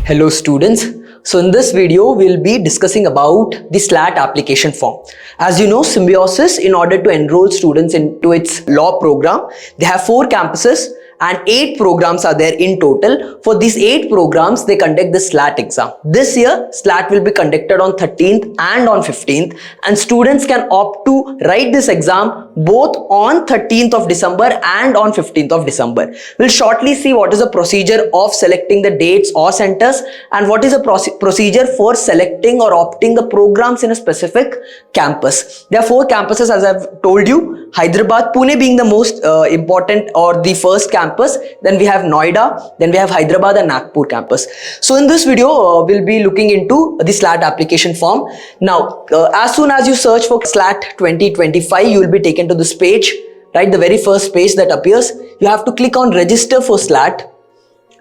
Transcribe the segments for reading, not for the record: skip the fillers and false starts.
Hello students. So in this video, we'll be discussing about the SLAT application form. As you know, Symbiosis, in order to enroll students into its law program, they have 4 campuses and 8 programs are there in total. For these 8 programs, they conduct the SLAT exam. This year, SLAT will be conducted on 13th and on 15th, and students can opt to write this exam both on 13th of December and on 15th of December. We'll shortly see what is the procedure of selecting the dates or centers and what is the procedure for selecting or opting the programs in a specific campus. There are 4 campuses, as I've told you. Hyderabad, Pune being the most important or the first campus. Then we have Noida, then we have Hyderabad and Nagpur campus. So in this video, we'll be looking into the SLAT application form. Now, as soon as you search for SLAT 2025, you will be taken to this page, right? The very first page that appears. You have to click on register for SLAT.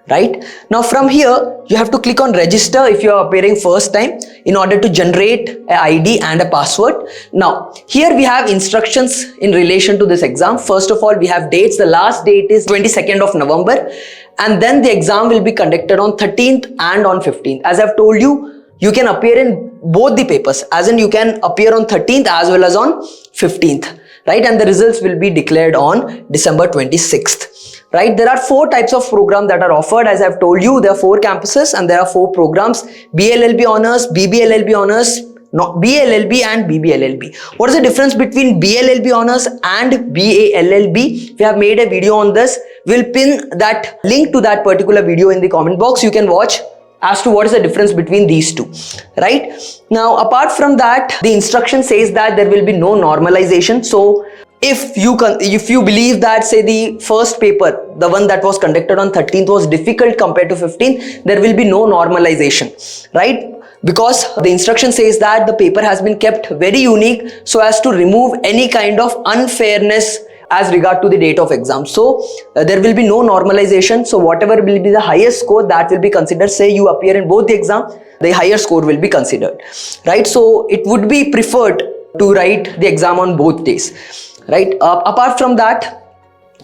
Right now, from here you have to click on register if you are appearing first time in order to generate an ID and a password. Now here we have instructions in relation to this exam. First of all, we have dates. The last date is 22nd of November, and then the exam will be conducted on 13th and on 15th. As I've told you, you can appear in both the papers, as in you can appear on 13th as well as on 15th, right? And the results will be declared on December 26th. Right, there are 4 types of programs that are offered. As I've told you, there are 4 campuses and there are 4 programs: BLLB honors, BBLLB honors, BLLB and BBLLB. What is the difference between BLLB honors and BALLB? We have made a video on this. We'll pin that link to that particular video in the comment box. You can watch as to what is the difference between these two. Right now, apart from that, the instruction says that there will be no normalization. So if you believe that, say, the first paper, the one that was conducted on 13th, was difficult compared to 15th, there will be no normalization, right? Because the instruction says that the paper has been kept very unique so as to remove any kind of unfairness as regard to the date of exam. So there will be no normalization. So whatever will be the highest score, that will be considered. Say you appear in both the exam, the higher score will be considered, right? So it would be preferred to write the exam on both days. Right. Apart from that,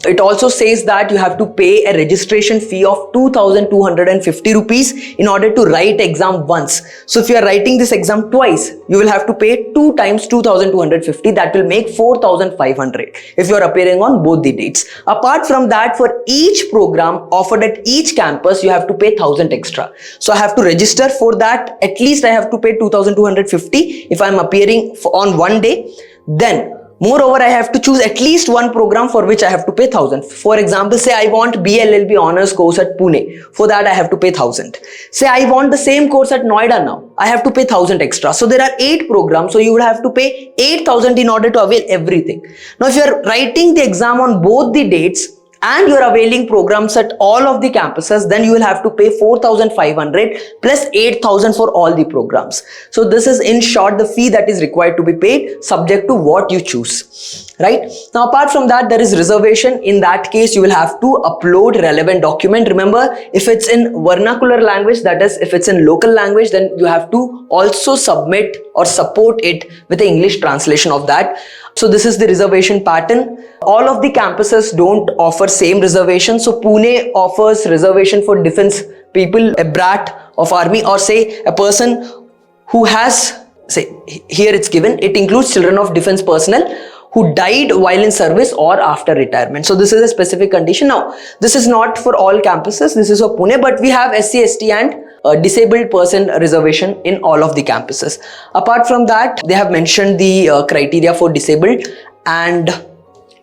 it also says that you have to pay a registration fee of 2,250 rupees in order to write exam once. So if you are writing this exam twice, you will have to pay 2 times 2,250. That will make 4,500 if you are appearing on both the dates. Apart from that, for each program offered at each campus, you have to pay 1,000 extra. So I have to register for that. At least I have to pay 2,250 if I am appearing on one day. Then moreover, I have to choose at least one program for which I have to pay 1,000. For example, say I want BLLB honors course at Pune. For that, I have to pay 1,000. Say I want the same course at Noida now. I have to pay 1,000 extra. So there are 8 programs. So you will have to pay 8,000 in order to avail everything. Now, if you are writing the exam on both the dates and you are availing programs at all of the campuses, then you will have to pay 4,500 plus 8,000 for all the programs. So this is in short the fee that is required to be paid, subject to what you choose. Right now, apart from that, there is reservation. In that case, you will have to upload relevant document. Remember, if it's in vernacular language, that is, if it's in local language, then you have to also submit or support it with the English translation of that. So this is the reservation pattern. All of the campuses don't offer same reservation. So Pune offers reservation for defense people, a brat of army, or say a person who has, say here it's given, it includes children of defense personnel who died while in service or after retirement. So this is a specific condition. Now, this is not for all campuses. This is for Pune, but we have SC, ST and disabled person reservation in all of the campuses. Apart from that, they have mentioned the criteria for disabled, and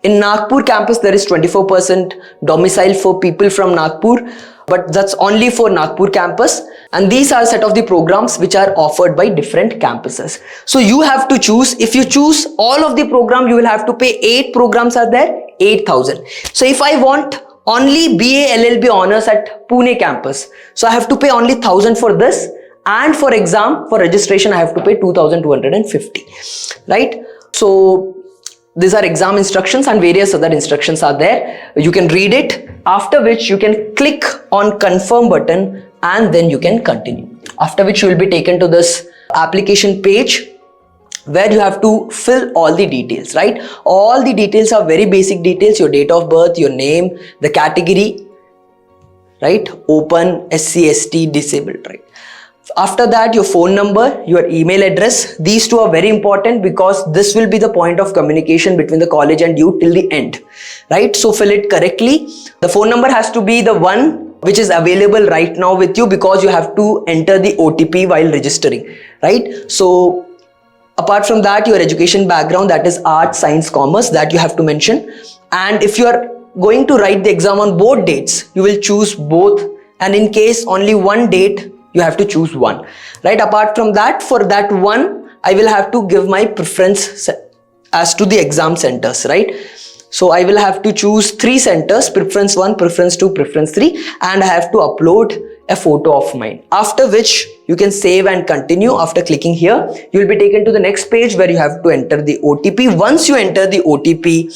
in Nagpur campus, there is 24% domicile for people from Nagpur, but that's only for Nagpur campus. And these are a set of the programs which are offered by different campuses. So you have to choose. If you choose all of the program, you will have to pay 8 programs are there, 8,000. So if I want only BALLB honors at Pune campus, so I have to pay only 1,000 for this, and for exam, for registration, I have to pay 2,250, right? So these are exam instructions and various other instructions are there. You can read it, after which you can click on confirm button and then you can continue. After which you will be taken to this application page where you have to fill all the details, right? All the details are very basic details: your date of birth, your name, the category, right? Open, SC/ST, disabled, right? After that, your phone number, your email address. These two are very important because this will be the point of communication between the college and you till the end, right? So fill it correctly. The phone number has to be the one which is available right now with you, because you have to enter the OTP while registering, right? So apart from that, your education background, that is art, science, commerce, that you have to mention. And if you are going to write the exam on both dates, you will choose both, and in case only one date, you have to choose one, right? Apart from that, for that one, I will have to give my preference as to the exam centers, right? So I will have to choose 3 centers: preference 1, preference 2, preference 3, and I have to upload a photo of mine. After which you can save and continue. After clicking here, you will be taken to the next page where you have to enter the OTP. Once you enter the OTP,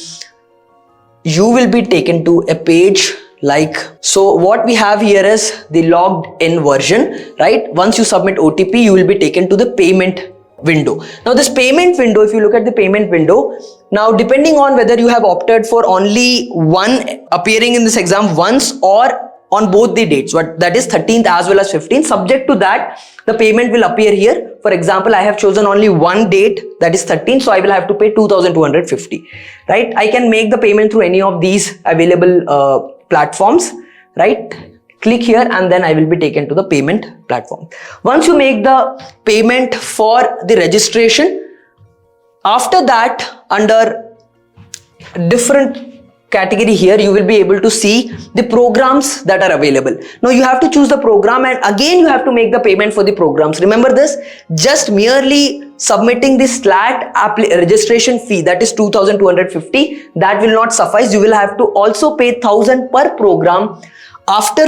you will be taken to a page like so. What we have here is the logged in version, right? Once you submit OTP, you will be taken to the payment window. Now this payment window, if you look at the payment window, now depending on whether you have opted for only one appearing in this exam once or on both the dates, that is 13th as well as 15th, subject to that, the payment will appear here. For example, I have chosen only one date, that is 13th, so I will have to pay 2,250, right? I can make the payment through any of these available platforms, right? Click here and then I will be taken to the payment platform. Once you make the payment for the registration, after that, under different category here, you will be able to see the programs that are available. Now you have to choose the program, and again you have to make the payment for the programs. Remember this, just merely submitting the SLAT registration fee, that is 2,250, that will not suffice. You will have to also pay 1,000 per program after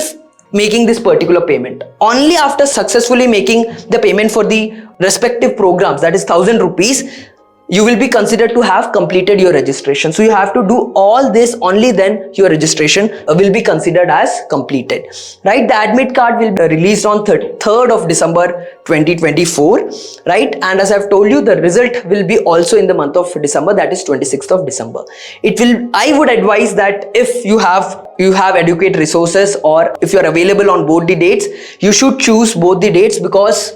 making this particular payment. Only after successfully making the payment for the respective programs, that is 1,000 rupees, you will be considered to have completed your registration. So you have to do all this, only then your registration will be considered as completed, right? The admit card will be released on 3rd of December 2024, right? And as I've told you, the result will be also in the month of December, that is 26th of December. I would advise that if you have adequate resources, or if you are available on both the dates, you should choose both the dates, because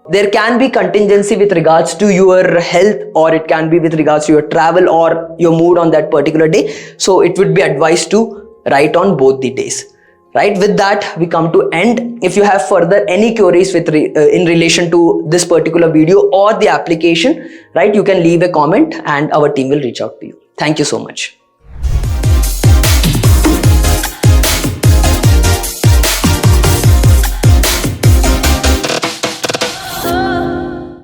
there can be contingency with regards to your health, or it can be with regards to your travel or your mood on that particular day. So it would be advised to write on both the days, right? With that, we come to end. If you have further any queries in relation to this particular video or the application, right, you can leave a comment and our team will reach out to you. Thank you so much.